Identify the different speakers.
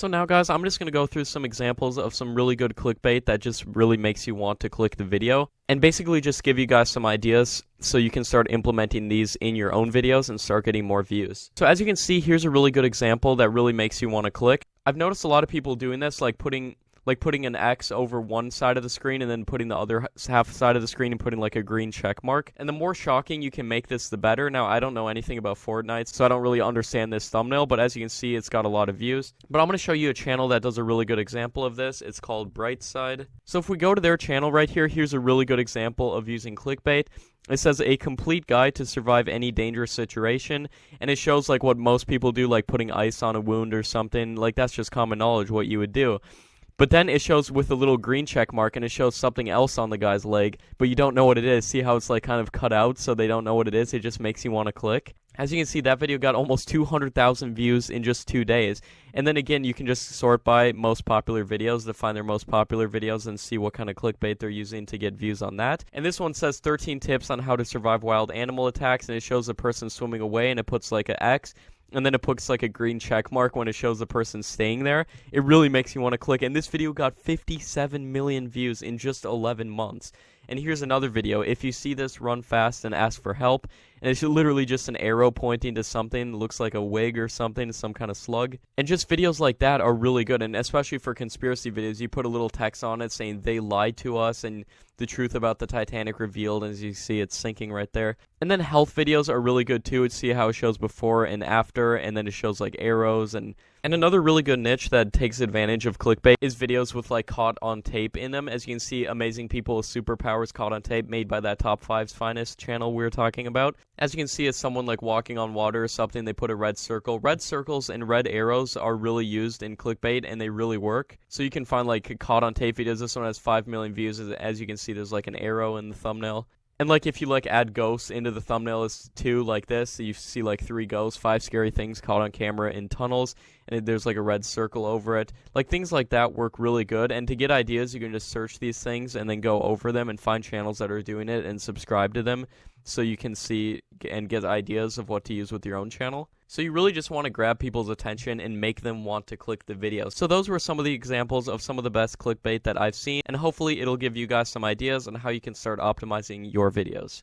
Speaker 1: So now guys, I'm just going to go through some examples of some really good clickbait that just really makes you want to click the video, and basically just give you guys some ideas so you can start implementing these in your own videos and start getting more views. So as you can see, here's a really good example that really makes you want to click. I've noticed a lot of people doing this, like putting an X over one side of the screen and then putting the other half side of the screen and putting like a green check mark. And the more shocking you can make this, the better. Now, I don't know anything about Fortnite, so I don't really understand this thumbnail, but as you can see, it's got a lot of views. But I'm going to show you a channel that does a really good example of this. It's called Brightside. So if we go to their channel right here, here's a really good example of using clickbait. It says a complete guide to survive any dangerous situation, and it shows like what most people do, like putting ice on a wound or something. Like that's just common knowledge what you would do. But then it shows with a little green check mark, and it shows something else on the guy's leg, but you don't know what it is. See how it's like kind of cut out so they don't know what it is? It just makes you want to click. As you can see, that video got almost 200,000 views in just 2 days. And then again, you can just sort by most popular videos to find their most popular videos and see what kind of clickbait they're using to get views on that. And this one says 13 tips on how to survive wild animal attacks, and it shows a person swimming away, and it puts like an X. And then it puts like a green check mark when it shows the person staying there. It really makes you want to click. And this video got 57 million views in just 11 months. And here's another video. If you see this, run fast and ask for help. And it's literally just an arrow pointing to something that looks like a wig or something, some kind of slug. And just videos like that are really good. And especially for conspiracy videos, you put a little text on it saying they lied to us and the truth about the Titanic revealed. And as you see, it's sinking right there. And then health videos are really good too. See how it shows before and after, and then it shows like arrows. And another really good niche that takes advantage of clickbait is videos with like caught on tape in them. As you can see, amazing people with superpowers caught on tape, made by that Top 5's Finest channel we were talking about. As you can see, it's someone like walking on water or something. They put a red circle. Red circles and red arrows are really used in clickbait, and they really work. So you can find like caught on tape videos. This one has 5 million views. As you can see, there's like an arrow in the thumbnail. And like if you like add ghosts into the thumbnail too, like this, so you see like 3 ghosts, 5 scary things caught on camera in tunnels, and there's like a red circle over it. Like things like that work really good. And to get ideas, you can just search these things and then go over them and find channels that are doing it and subscribe to them, so you can see and get ideas of what to use with your own channel. So you really just want to grab people's attention and make them want to click the video. So those were some of the examples of some of the best clickbait that I've seen, and hopefully it'll give you guys some ideas on how you can start optimizing your videos.